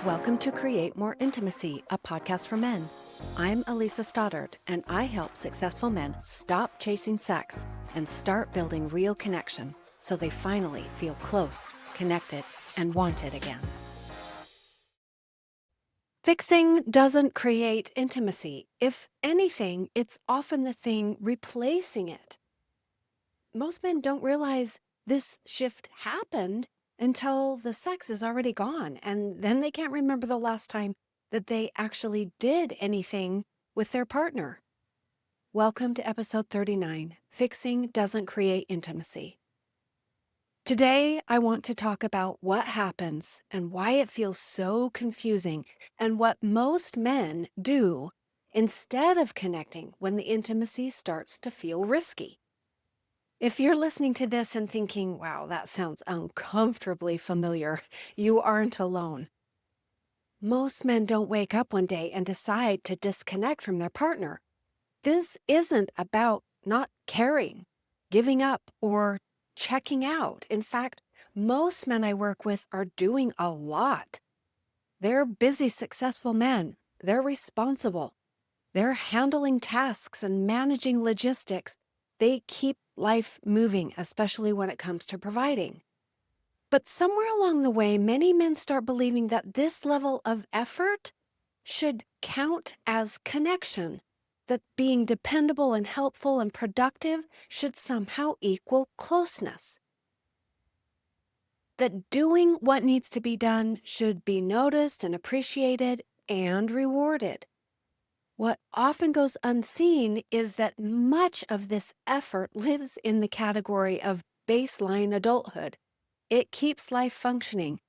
Welcome to Create More Intimacy, a podcast for men. I'm Elisa Stoddard, and I help successful men stop chasing sex and start building real connection so they finally feel close, connected, and wanted again. Fixing doesn't create intimacy. If anything, it's often the thing replacing it. Most men don't realize this shift happened until the sex is already gone, and then they can't remember the last time that they actually did anything with their partner. Welcome to episode 39, Fixing Doesn't Create Intimacy. Today, I want to talk about what happens and why it feels so confusing and what most men do instead of connecting when the intimacy starts to feel risky. If you're listening to this and thinking, wow, that sounds uncomfortably familiar, you aren't alone. Most men don't wake up one day and decide to disconnect from their partner. This isn't about not caring, giving up, or checking out. In fact, most men I work with are doing a lot. They're busy, successful men. They're responsible. They're handling tasks and managing logistics. They keep life moving, especially when it comes to providing. But somewhere along the way, many men start believing that this level of effort should count as connection, that being dependable and helpful and productive should somehow equal closeness, that doing what needs to be done should be noticed and appreciated and rewarded. What often goes unseen is that much of this effort lives in the category of baseline adulthood. It keeps life functioning,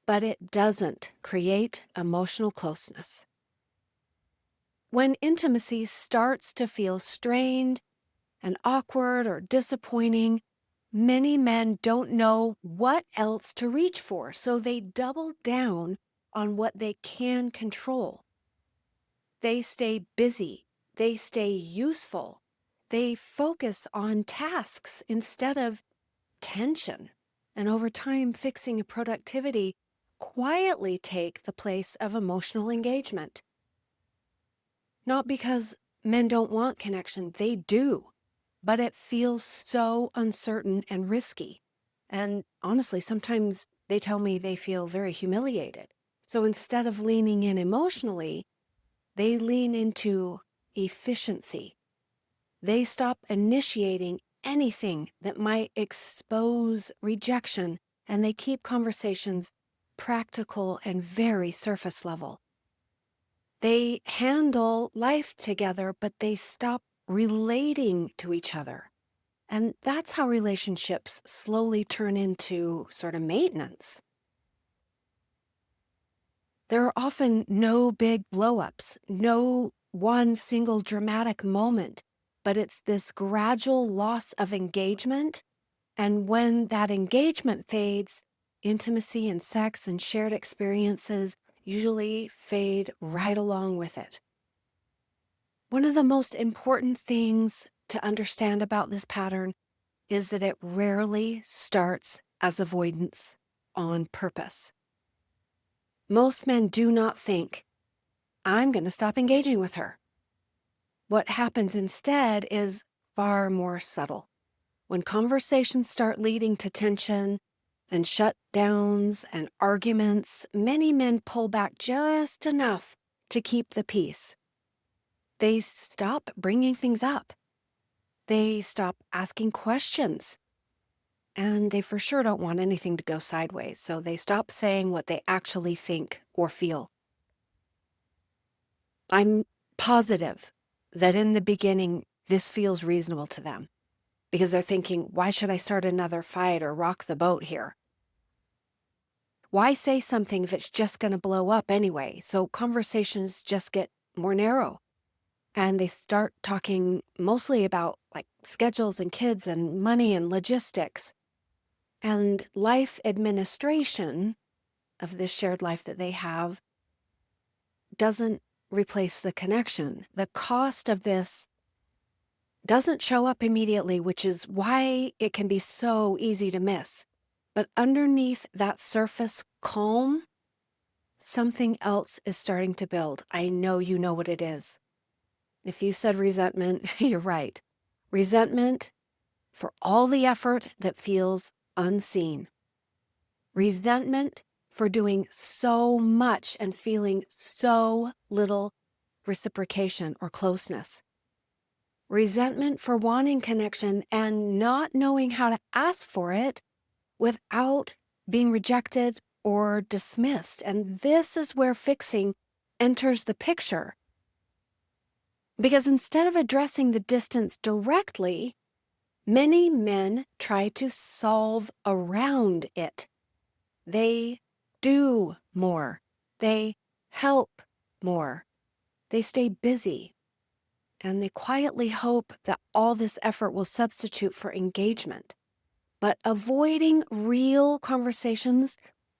but it doesn't create emotional closeness. When intimacy starts to feel strained and awkward or disappointing, many men don't know what else to reach for, so they double down on what they can control. They stay busy. They stay useful. They focus on tasks instead of tension. And over time, fixing and productivity quietly take the place of emotional engagement. Not because men don't want connection, they do. But it feels so uncertain and risky. And honestly, sometimes they tell me they feel very humiliated. So instead of leaning in emotionally, they lean into efficiency. They stop initiating anything that might expose rejection, and they keep conversations practical and very surface level. They handle life together, but they stop relating to each other. And that's how relationships slowly turn into sort of maintenance. There are often no big blow-ups, no one single dramatic moment, but it's this gradual loss of engagement. And when that engagement fades, intimacy and sex and shared experiences usually fade right along with it. One of the most important things to understand about this pattern is that it rarely starts as avoidance on purpose. Most men do not think, I'm going to stop engaging with her. What happens instead is far more subtle. When conversations start leading to tension and shutdowns and arguments, many men pull back just enough to keep the peace. They stop bringing things up. They stop asking questions. And they for sure don't want anything to go sideways, so they stop saying what they actually think or feel. I'm positive that in the beginning, this feels reasonable to them because they're thinking, why should I start another fight or rock the boat here? Why say something if it's just going to blow up anyway? So conversations just get more narrow. And they start talking mostly about like schedules and kids and money and logistics. And life administration of this shared life that they have doesn't replace the connection. The cost of this doesn't show up immediately, which is why it can be so easy to miss. But underneath that surface calm, something else is starting to build. I know you know what it is. If you said resentment, you're right. Resentment for all the effort that feels unseen. Resentment for doing so much and feeling so little reciprocation or closeness. Resentment for wanting connection and not knowing how to ask for it without being rejected or dismissed. And this is where fixing enters the picture. Because instead of addressing the distance directly, many men try to solve around it. They do more. They help more. They stay busy. And they quietly hope that all this effort will substitute for engagement. But avoiding real conversations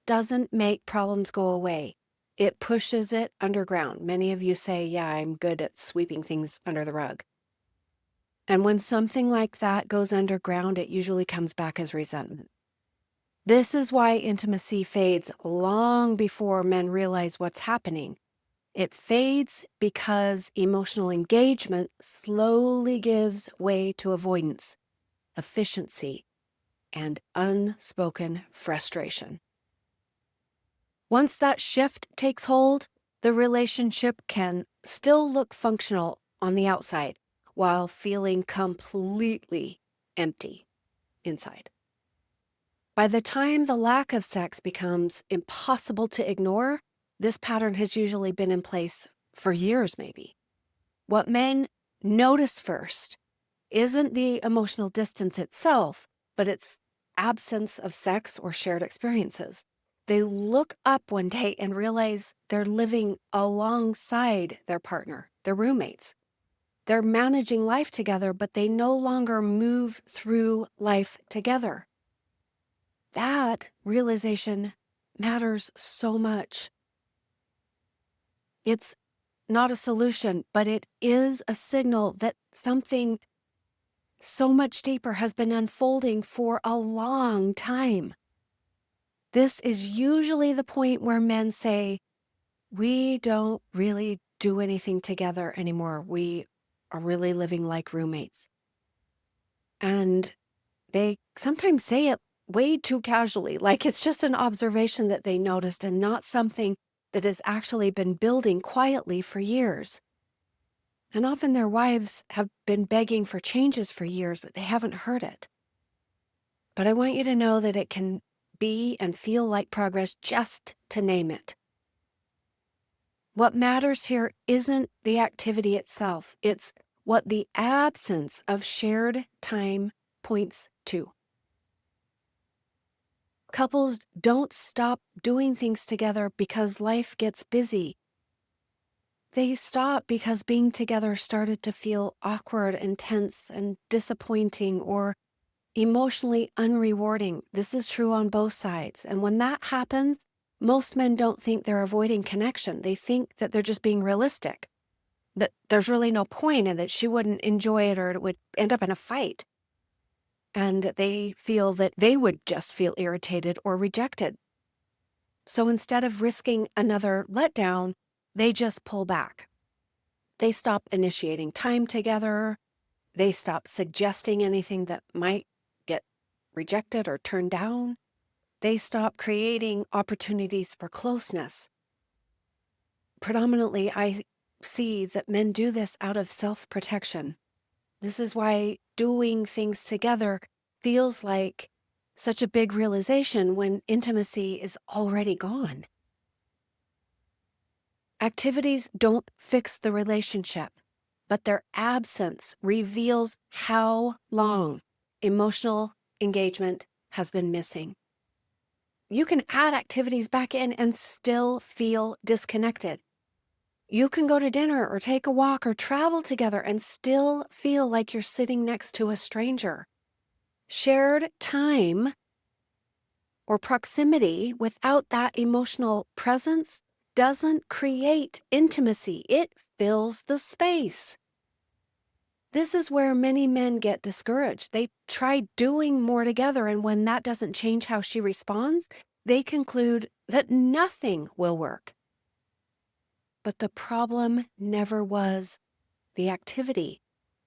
doesn't make problems go away. It pushes it underground. Many of you say, yeah, I'm good at sweeping things under the rug. And when something like that goes underground, it usually comes back as resentment. This is why intimacy fades long before men realize what's happening. It fades because emotional engagement slowly gives way to avoidance, efficiency, and unspoken frustration. Once that shift takes hold, the relationship can still look functional on the outside while feeling completely empty inside. By the time the lack of sex becomes impossible to ignore, this pattern has usually been in place for years, maybe. What men notice first isn't the emotional distance itself, but its absence of sex or shared experiences. They look up one day and realize they're living alongside their partner, their roommates. They're managing life together, but they no longer move through life together. That realization matters so much. It's not a solution, but it is a signal that something so much deeper has been unfolding for a long time. This is usually the point where men say, we don't really do anything together anymore. We are really living like roommates. And they sometimes say it way too casually, like it's just an observation that they noticed and not something that has actually been building quietly for years. And often their wives have been begging for changes for years, but they haven't heard it. But I want you to know that it can be and feel like progress just to name it. What matters here isn't the activity itself. It's what the absence of shared time points to. Couples don't stop doing things together because life gets busy. They stop because being together started to feel awkward and tense and disappointing or emotionally unrewarding. This is true on both sides. And when that happens, most men don't think they're avoiding connection. They think that they're just being realistic, that there's really no point and that she wouldn't enjoy it or it would end up in a fight. And that they feel that they would just feel irritated or rejected. So instead of risking another letdown, they just pull back. They stop initiating time together. They stop suggesting anything that might get rejected or turned down. They stop creating opportunities for closeness. Predominantly, I see that men do this out of self-protection. This is why doing things together feels like such a big realization when intimacy is already gone. Activities don't fix the relationship, but their absence reveals how long emotional engagement has been missing. You can add activities back in and still feel disconnected. You can go to dinner or take a walk or travel together and still feel like you're sitting next to a stranger. Shared time or proximity without that emotional presence doesn't create intimacy. It fills the space. This is where many men get discouraged. They try doing more together, and when that doesn't change how she responds, they conclude that nothing will work. But the problem never was the activity.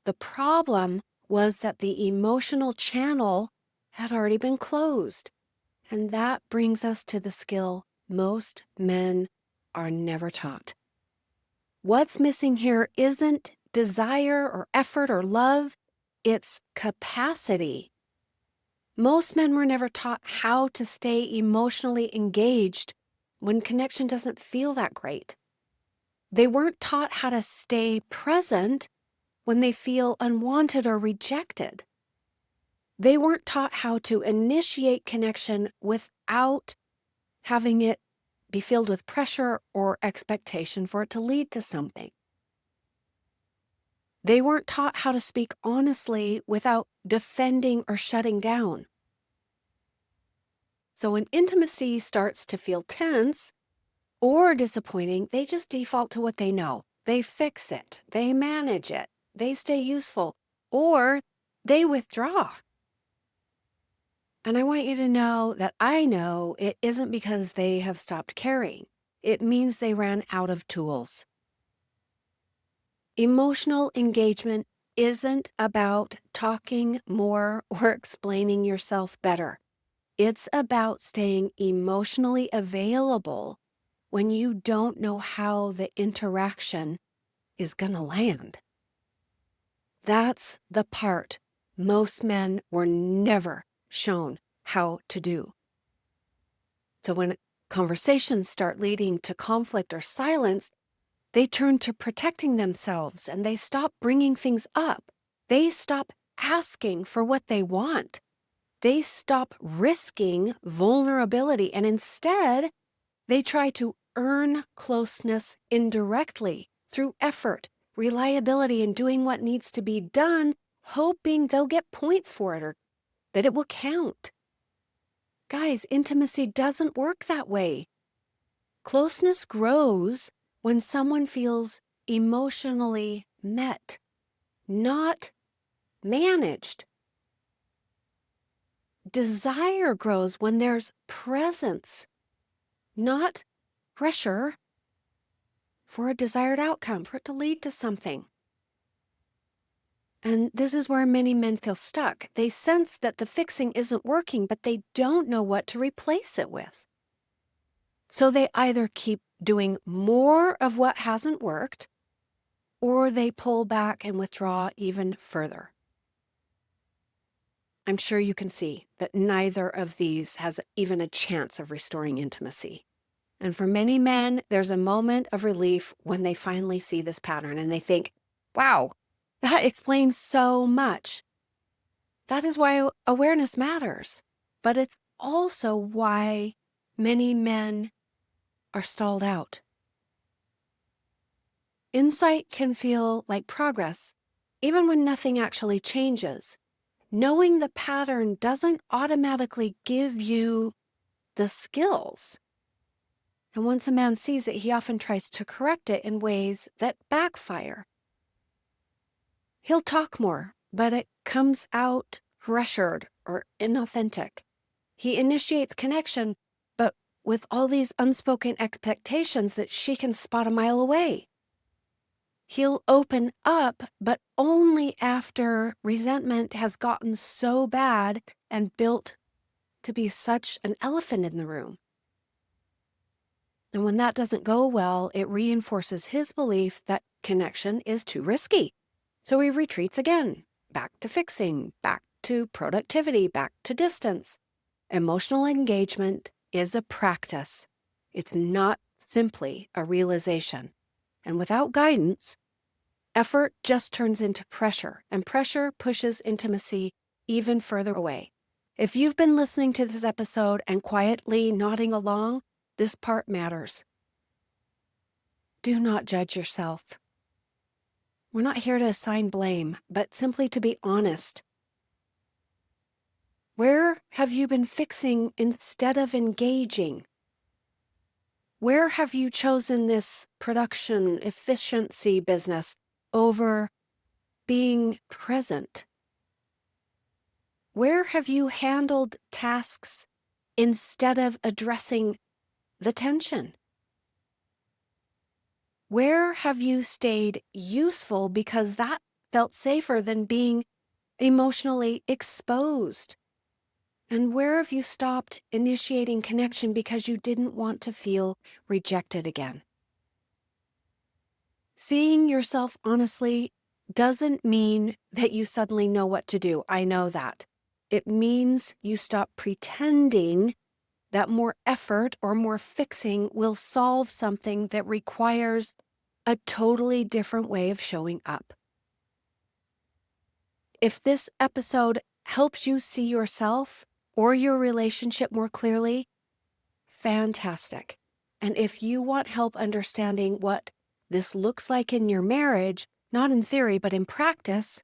The problem was that the emotional channel had already been closed. And that brings us to the skill most men are never taught. What's missing here isn't desire or effort or love, it's capacity. Most men were never taught how to stay emotionally engaged when connection doesn't feel that great. They weren't taught how to stay present when they feel unwanted or rejected. They weren't taught how to initiate connection without having it be filled with pressure or expectation for it to lead to something. They weren't taught how to speak honestly without defending or shutting down. So when intimacy starts to feel tense or disappointing, they just default to what they know. They fix it, they manage it, they stay useful, or they withdraw. And I want you to know that I know it isn't because they have stopped caring. It means they ran out of tools. Emotional engagement isn't about talking more or explaining yourself better. It's about staying emotionally available when you don't know how the interaction is going to land. That's the part most men were never shown how to do. So when conversations start leading to conflict or silence, they turn to protecting themselves and they stop bringing things up. They stop asking for what they want. They stop risking vulnerability and instead they try to earn closeness indirectly through effort, reliability, and doing what needs to be done, hoping they'll get points for it or that it will count. Guys, intimacy doesn't work that way. Closeness grows when someone feels emotionally met, not managed. Desire grows when there's presence, not pressure for a desired outcome, for it to lead to something. And this is where many men feel stuck. They sense that the fixing isn't working, but they don't know what to replace it with. So they either keep doing more of what hasn't worked, or they pull back and withdraw even further. I'm sure you can see that neither of these has even a chance of restoring intimacy. And for many men, there's a moment of relief when they finally see this pattern and they think, wow, that explains so much. That is why awareness matters. But it's also why many men are stalled out. Insight can feel like progress, even when nothing actually changes. Knowing the pattern doesn't automatically give you the skills. And once a man sees it, he often tries to correct it in ways that backfire. He'll talk more, but it comes out pressured or inauthentic. He initiates connection, but with all these unspoken expectations that she can spot a mile away. He'll open up, but only after resentment has gotten so bad and built to be such an elephant in the room. And when that doesn't go well, it reinforces his belief that connection is too risky. So he retreats again, back to fixing, back to productivity, back to distance. Emotional engagement is a practice. It's not simply a realization. And without guidance, effort just turns into pressure, and pressure pushes intimacy even further away. If you've been listening to this episode and quietly nodding along, this part matters. Do not judge yourself. We're not here to assign blame, but simply to be honest. Where have you been fixing instead of engaging? Where have you chosen this production efficiency business over being present? Where have you handled tasks instead of addressing the tension? Where have you stayed useful because that felt safer than being emotionally exposed? And where have you stopped initiating connection because you didn't want to feel rejected again? Seeing yourself honestly doesn't mean that you suddenly know what to do. I know that. It means you stop pretending that more effort or more fixing will solve something that requires a totally different way of showing up. If this episode helps you see yourself or your relationship more clearly, fantastic. And if you want help understanding what this looks like in your marriage, not in theory, but in practice,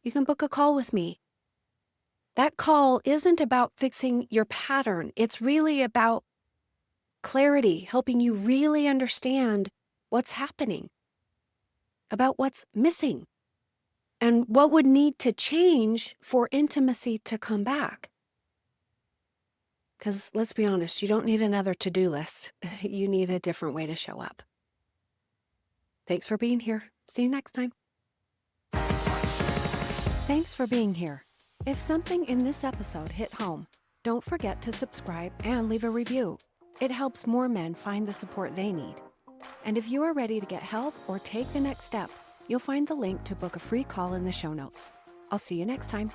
you can book a call with me. That call isn't about fixing your pattern. It's really about clarity, helping you really understand what's happening, about what's missing, and what would need to change for intimacy to come back. Because let's be honest, you don't need another to-do list. You need a different way to show up. Thanks for being here. See you next time. Thanks for being here. If something in this episode hit home, don't forget to subscribe and leave a review. It helps more men find the support they need. And if you are ready to get help or take the next step, you'll find the link to book a free call in the show notes. I'll see you next time.